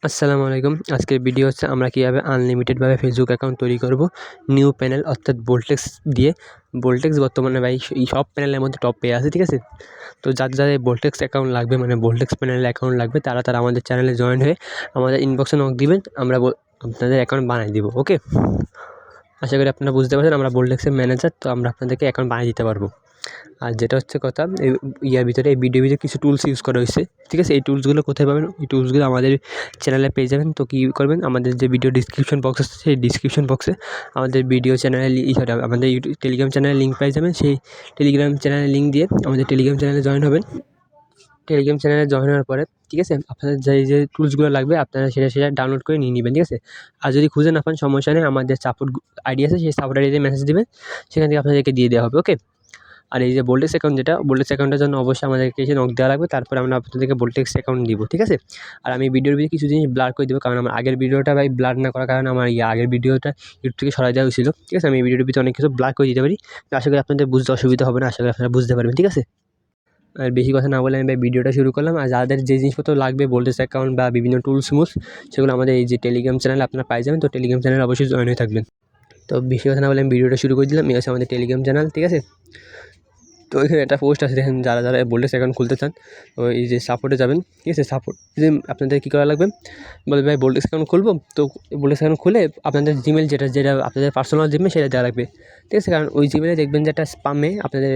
আসসালামু আলাইকুম। আজকের ভিডিও হচ্ছে আমরা কীভাবে আনলিমিটেডভাবে ফেসবুক অ্যাকাউন্ট তৈরি করব নিউ প্যানেল অর্থাৎ বোল্টেক্স দিয়ে। বোল্টেক্স বর্তমানে ভাই এই সব প্যানেলের মধ্যে টপ পেয়ে আছে, ঠিক আছে? তো যাদের বোল্টেক্স অ্যাকাউন্ট লাগবে, মানে বোল্টেক্স প্যানেলের অ্যাকাউন্ট লাগবে, তারা আমাদের চ্যানেলে জয়েন হয়ে আমাদের ইনবক্সে নক দিবেন, আমরা আপনাদের অ্যাকাউন্ট বানিয়ে দিব। ওকে, আশা করি আপনারা বুঝতে পারছেন আমরা বোল্টেক্সের ম্যানেজার, তো আমরা আপনাদেরকে অ্যাকাউন্ট বানিয়ে দিতে পারবো। আর যেটা হচ্ছে কথা, এই ভিতরে এই ভিডিওর ভিতরে কিছু টুলস ইউজ করা হয়েছে, ঠিক আছে? এই টুলসগুলো কোথায় পাবেন? এই টুলসগুলো আমাদের চ্যানেলে পেয়ে যাবেন। তো কী করবেন, আমাদের যে ভিডিও ডিসক্রিপশন বক্স আছে সেই ডিসক্রিপশন বক্সে আমাদের ভিডিও চ্যানেলে আমাদের ইউটিউব টেলিগ্রাম চ্যানেলের লিঙ্ক পেয়ে যাবেন। সেই টেলিগ্রাম চ্যানেলের লিঙ্ক দিয়ে আমাদের টেলিগ্রাম চ্যানেলে জয়েন হবেন। টেলিগ্রাম চ্যানেলে জয়েন হওয়ার পরে, ঠিক আছে, আপনাদের যে টুলসগুলো লাগবে আপনারা সেটা ডাউনলোড করে নিয়ে নেবেন, ঠিক আছে? আর যদি খুঁজে না পান সমস্যা নেই, আমাদের সাপোর্ট আইডি আছে, সেই সাপোর্ট আইডিতে মেসেজ দেবেন, সেখান থেকে আপনাদেরকে দিয়ে দেওয়া হবে। ওকে, আর এই যে বোল্টেক্স অ্যাকাউন্ট, যেটা বোল্টেক্স অ্যাকাউন্টের জন্য অবশ্যই আমাদেরকে এসে নক দেওয়া লাগবে, তারপরে আমরা আপনাদেরকে বোল্টেক্স অ্যাকাউন্ট দিব, ঠিক আছে? আর আমি ভিডিওর ভিতরে কিছু জিনিস ব্লার করে দেবো, কারণ আমার আগের ভিডিওটা ভাই ব্লার না করার কারণে আমার আগের ভিডিওটা ইউটিউব থেকে সরাই দেওয়া হয়েছিল, ঠিক আছে? আমি এই ভিডিওর ভিতরে অনেক কিছু ব্লার করে দিতে পারি, তো আশা করি আপনাদের বুঝতে অসুবিধা হবে না, আশা করি আপনারা বুঝতে পারবেন, ঠিক আছে? আর বেশি কথা না বলে আমি ভাই ভিডিওটা শুরু করলাম। আর যাদের যে জিনিসপত্র লাগবে বোল্টেক্স অ্যাকাউন্ট বা বিভিন্ন টুলস সেগুলো আমাদের এই যে টেলিগ্রাম চ্যানেলে আপনারা পাই যাবেন, তো টেলিগ্রাম চ্যানেলে অবশ্যই জয়েন হয়ে থাকবেন। তো বেশি কথা না বলে আমি ভিডিওটা শুরু করে দিলাম। এই হচ্ছে আমাদের টেলিগ্রাম চ্যানেল, ঠিক আছে? তো এখানে একটা পোস্ট আছে, দেখেন যারা বোল্টেক্স অ্যাকাউন্ট খুলতে চান, তো এই যে সাপোর্টে যাবেন, ঠিক আছে? সাপোর্ট যে আপনাদের কী করা লাগবে, বলবে ভাই বোল্টেক্স অ্যাকাউন্ট খুলবো, তো বোল্টেক্স অ্যাকাউন্ট খুলে আপনাদের জিমেল যেটা আপনাদের পার্সোনাল জিমেল সেটা দেওয়া লাগবে, ঠিক আছে? কারণ ওই জিমেলে দেখবেন যে একটা স্পামে আপনাদের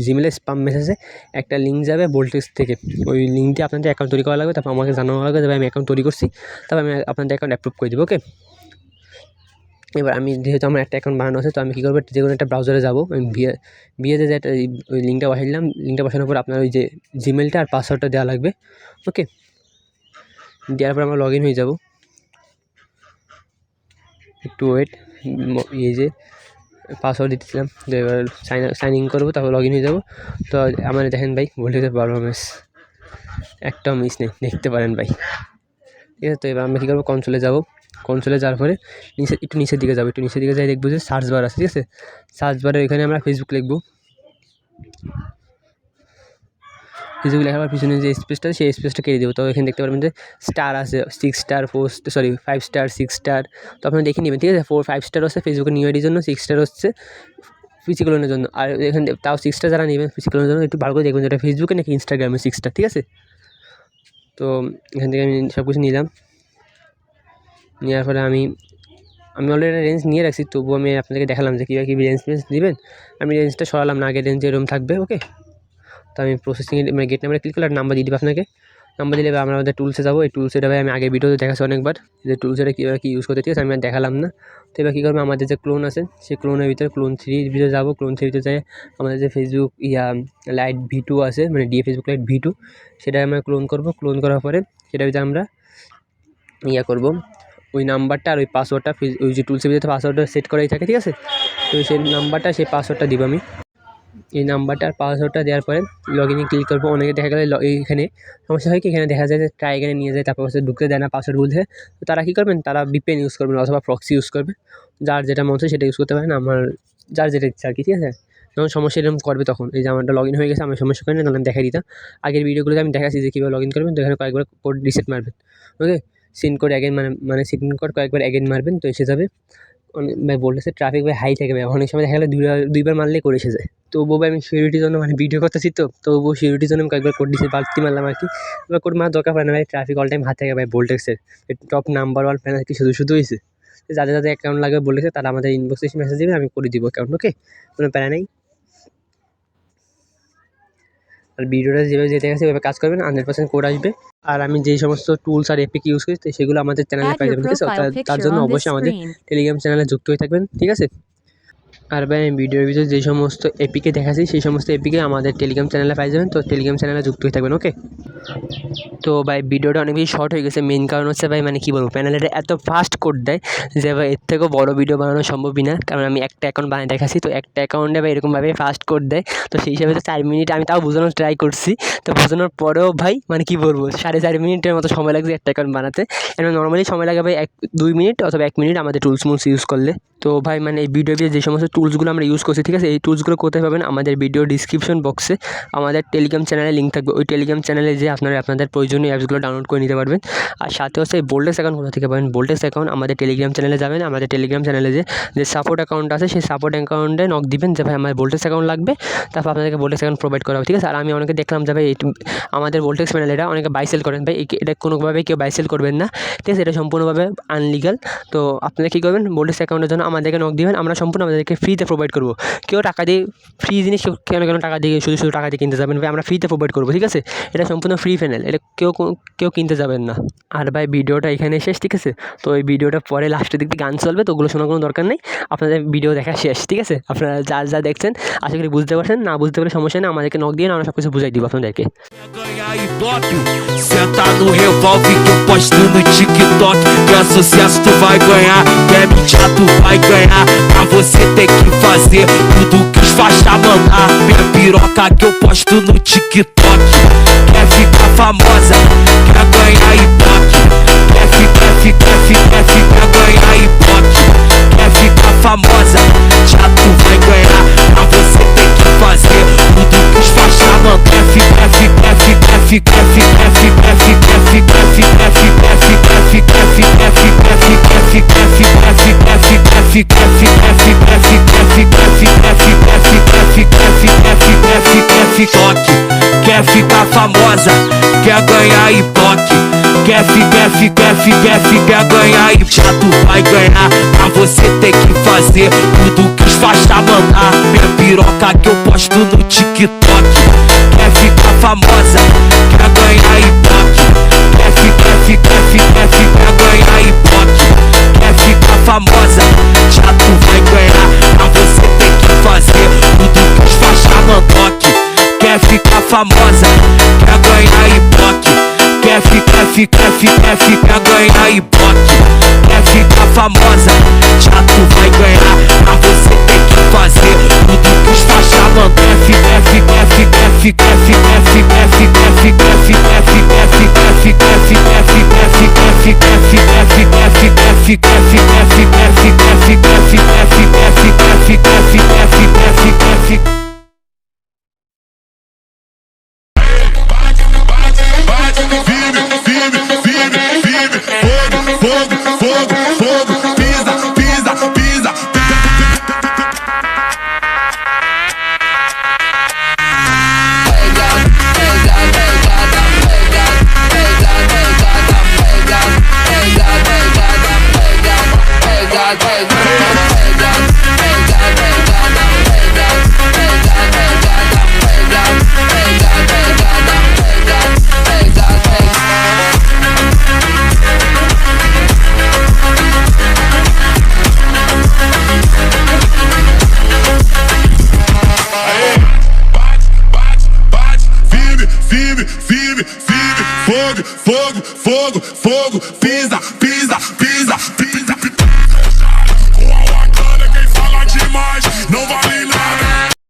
জিমেলে স্পাম মেসেজে একটা লিঙ্ক যাবে বোল্টেক্স থেকে, ওই লিঙ্কটি আপনাদের অ্যাকাউন্ট তৈরি করা লাগবে, তারপর আমাকে জানানো লাগবে যে ভাই আমি অ্যাকাউন্ট তৈরি করছি, তারপর আমি আপনাদের অ্যাকাউন্ট অ্যাপ্রুভ করে দেবো। ওকে, এবার আমি যেহেতু আমার একটা অ্যাকাউন্ট বানানো আছে, তো আমি কী করবো, যে কোনো একটা ব্রাউজারে যাবো, আমি বিয়েতে যে একটা ওই লিঙ্কটা বসাই দিলাম, লিঙ্কটা বসানোর পর আপনার ওই যে জিমেলটা আর পাসওয়ার্ডটা দেওয়া লাগবে। ওকে, দেওয়ার পর আমরা লগ ইন হয়ে যাবো, একটু ওয়েট, এই যে পাসওয়ার্ড দিতেছিলাম, তো এবার সাইন ইন করবো, তারপর লগ ইন হয়ে যাবো। তো আমার দেখেন ভাই ভোল্টেজের পারফরমেন্স একটাও মিস নেই, দেখতে পারেন ভাই, ঠিক আছে? তো এবার আমরা কী করবো, কনসোলে যাবো, কনসোলে যাওয়ার পরে একটু নিচের দিকে যাবো, একটু নিচের দিকে যাই, দেখবো যে সার্চ বার আছে, ঠিক আছে? সার্চ বারে এখানে আমরা ফেসবুক লিখবো, ফেসবুক লেখার পর পিছনে যে স্পেসটা সেই স্পেসটা কেটে দেবো। তো এখানে দেখতে পারবেন যে স্টার আছে 6 স্টার 5 স্টার 6 স্টার, তো আপনারা দেখে নেবেন, ঠিক আছে? 5 স্টার হচ্ছে ফেসবুকের নিউ আইডির জন্য, 6 স্টার হচ্ছে ফিজিক্যালের জন্য। আর এখানে তাও 6 স্টার যারা নেবেন ফিজিক্যালের জন্য একটু ভালো করে দেখবেন যেটা ফেসবুকে নাকি ইনস্টাগ্রামে 6 স্টার, ঠিক আছে? তো এখান থেকে আমি সব কিছু নিলাম, নেওয়ার পরে আমি অলরেডি রেঞ্জ নিয়ে রাখছি, তবুও আমি আপনাদেরকে দেখালাম যে কীভাবে কী রেঞ্জ দিবেন। আমি রেঞ্জটা সরালাম না, আগের রেঞ্জ এরকম থাকবে। ওকে, তো আমি প্রসেসিংয়ে মানে গেট নাম্বারে ক্লিক করলে নাম্বার দিয়ে দেবে আপনাকে, নাম্বার দিলে আমরা আমাদের টুলসে যাবো। এই টুলসেটা ভাই আমি আগের ভিডিওতে দেখাচ্ছি অনেকবার, যে টুলসেটা কীভাবে কী ইউজ করতে, ঠিক আছে? আমি আর দেখালাম না। তো এবার কী করবো, আমাদের যে ক্লোন আছে সেই ক্লোনের ভিতরে ক্লোন 3 ভিতরে যাবো, ক্লোন 3 ভিতরে যাই আমাদের যে ফেসবুক লাইট V2 আছে, মানে ফেসবুক লাইট V2, সেটা আমরা ক্লোন করবো। ক্লোন করার পরে সেটা ভিতরে আমরা করবো ওই নাম্বারটা আর ওই পাসওয়ার্ডটা, ওই যে টুলসের ভিতরে পাসওয়ার্ডটা সেট করাই থাকে, ঠিক আছে? তো সেই নাম্বারটা সেই পাসওয়ার্ডটা দিব আমি। এই নাম্বারটা আর পাসওয়ার্ডটা দেওয়ার পরে লগ ইনে ক্লিক করবো। অনেকে দেখা গেলে এইখানে সমস্যা হয় কি, এখানে দেখা যায় যে ট্রাই এখানে নিয়ে যায়, তারপর হচ্ছে ঢুকতে দেয় না পাসওয়ার্ড বলতে। তো তারা কী করবেন, তারা VPN ইউজ করবেন অথবা প্রক্সি ইউজ করবে, যার যেটা মন চায় সেটা ইউজ করতে পারেন, আমার যার যেটা ইচ্ছা আর কি, ঠিক আছে? যখন সমস্যা এরকম করবে তখন এই যে আমারটা লগ ইন হয়ে গেছে, আমার সমস্যা করে না, তাহলে আমি দেখাই দিতাম। আগের ভিডিওগুলোতে আমি দেখাচ্ছি যে কীভাবে লগ ইন করবেন। তো এখানে কয়েকবার কোড রিসেট মারবেন, ওকে? সিন কোড অ্যাগেন মানে সিন কোড কয়েকবার অ্যাগেন মারবেন, তো এসে যাবে। ভাই বলতেছে ট্রাফিক ভাই হাই থাকে ভাই, অনেক সময় দেখা গেলে দুইবার মারলেই করে এসে যায়। তবুও ভাই আমি সিকিউরিটির জন্য মানে ভিডিও করতেছি, তো তবুও সিকিউরিটির জন্য আমি কয়েকবার কোড দিচ্ছি, বাড়তি মারলাম আর কি। এবার কোড মারার দরকার পড়ে না ভাই, ট্রাফিক অল টাইম হাত থাকে ভাই বোল্টেক্সের, টপ নাম্বার 1 ফ্যান আর কি, শুধু হয়েছে। যাদের অ্যাকাউন্ট লাগবে বলেছে তারা আমাদের ইনবক্সে মেসেজ দেবে, আমি করে দিব অ্যাকাউন্ট। ওকে, কোনো প্যারা নেই। আর ভিডিওটা যেভাবে যেতে গেছে সেভাবে কাজ করবেন, 100% কোড আসবে। আর আমি যেই সমস্ত টুলস আর এপিক ইউজ করি সেগুলো আমাদের চ্যানেলে পাই যাবেন, ঠিক আছে? তার জন্য অবশ্যই আমাদের টেলিগ্রাম চ্যানেলে যুক্ত হয়ে থাকবেন, ঠিক আছে? আর ভাই আমি ভিডিওর ভিতরে যে সমস্ত এপিকে দেখাচ্ছি সেই সমস্ত এপিকে আমাদের টেলিগ্রাম চ্যানেলে পাই যাবেন, তো টেলিগ্রাম চ্যানেলে যুক্ত হয়ে থাকবেন। ওকে, তো ভাই ভিডিওটা অনেক বেশি শর্ট হয়ে গেছে, মেন কারণ হচ্ছে ভাই মানে কী বলবো, প্যানেলটা এত ফাস্ট কোড দেয় যে ভাই এর থেকেও বড় ভিডিও বানানো সম্ভবই না, কারণ আমি একটা অ্যাকাউন্ট বানিয়ে দেখাচ্ছি, তো একটা অ্যাকাউন্টে ভাই এরকমভাবে ফাস্ট কোড দেয়। তো সেই হিসাবে তো 4 মিনিট আমি তাও বোঝানোর ট্রাই করছি, তো বোঝানোর পরেও ভাই মানে কী বলবো 4.5 মিনিটের মতো সময় লাগছে একটা অ্যাকাউন্ট বানাতে। এবং নর্মালি সময় লাগে ভাই 2 মিনিট অথবা 1 মিনিট আমাদের টুলস ইউজ করলে। তো ভাই মানে এই ভিডিওতে যে সমস্ত টুলসগুলো আমরা ইউজ করছি, ঠিক আছে। এই টুলসগুলো কোথায় পাবেন? আমাদের ভিডিও ডিসক্রিপশন বক্সে আমাদের টেলিগ্রাম চ্যানেলে লিঙ্ক থাকবে। ওই টেলিগ্রাম চ্যানেলে যে আপনারা আপনাদের প্রয়োজনীয় অ্যাপসগুলো ডাউনলোড করে নিতে পারবেন। আর সাথে হচ্ছে বোল্টেক্স অ্যাকাউন্ট কোথা থেকে পাবেন? বোল্টেক্স অ্যাকাউন্ট আমাদের টেলিগ্রাম চ্যানেলে যাবেন, আমাদের টেলিগ্রাম চ্যানেলে যে সাপোর্ট অ্যাকাউন্ট আছে সেই সাপোর্ট অ্যাকাউন্টে নক দিবেন যে ভাই আমার বোল্টেক্স অ্যাকাউন্ট লাগবে, তারপর আপনাদেরকে বোল্টেক্স অ্যাকাউন্ট প্রোভাইড করা হবে, ঠিক আছে। আর আমি অনেকে দেখলাম যে ভাই আমাদের বোল্টেক্স প্যানেল এটা অনেকে বাই সেল করেন, ভাই এটা কোনোভাবেই কেউ বাই সেল করবেন না, ঠিক আছে। এটা সম্পূর্ণভাবে আনলিগাল। তো আপনারা কী করবেন? বোল্টেক্স অ্যাকাউন্টের জন্য আমাদেরকে নক দিবেন, আমরা সম্পূর্ণ আমাদেরকে ফ্রিতে প্রোভাইড করবো। কেউ টাকা দিয়ে ফ্রি জিনিস কেন টাকা দিয়ে শুধু টাকা দিয়ে কিনতে যাবেন? ভাই আমরা ফ্রিতে প্রোভাইড করবো, ঠিক আছে। এটা সম্পূর্ণ ফ্রি প্যানেল, এটা কেউ কিনতে যাবেন না। আর ভাই ভিডিওটা এখানে শেষ, ঠিক আছে। তো এই ভিডিওটা পরে লাস্টের দিক দিয়ে গান চলবে, তো ওগুলো শোনার কোনো দরকার নেই, আপনাদের ভিডিও দেখা শেষ, ঠিক আছে। আপনারা যা দেখছেন আশা করি বুঝতে পারছেন, না বুঝতে পারলে সমস্যা নেই, আমাদেরকে নক দিয়ে আমরা সব কিছু বুঝাই দিব আপনাদেরকে। Senta no revólver que eu posto no TikTok. Que é sucesso tu vai ganhar, que é mídia tu vai ganhar. Pra você tem que fazer tudo que os faixa mandar. Minha piroca que eu posto no TikTok. Quer ficar famosa, quer ganhar ibope. Quer ganhar ibope. Quer ficar famosa, já tu vai ganhar. Pra você tem que fazer tudo que os faixa mandar. Quer ficar famosa, quer ganhar ibope. Quer ganhar e já tu vai ganhar. Pra você tem que fazer tudo que os faixa mandar. Minha piroca que eu posto no TikTok. Quer ficar famosa, quer ganhar ibope. Quer ganhar ibope. Quer ficar famosa, já tu vai ganhar. Pra você tem que fazer tudo que os faixa mandar. Quer ficar famosa, quer ganhar ibope. Quer ganhar ibope. Quer ficar famosa, já tu vai ganhar. Pra você tem que fazer tudo que os faixa mandar. Fogo, pisa,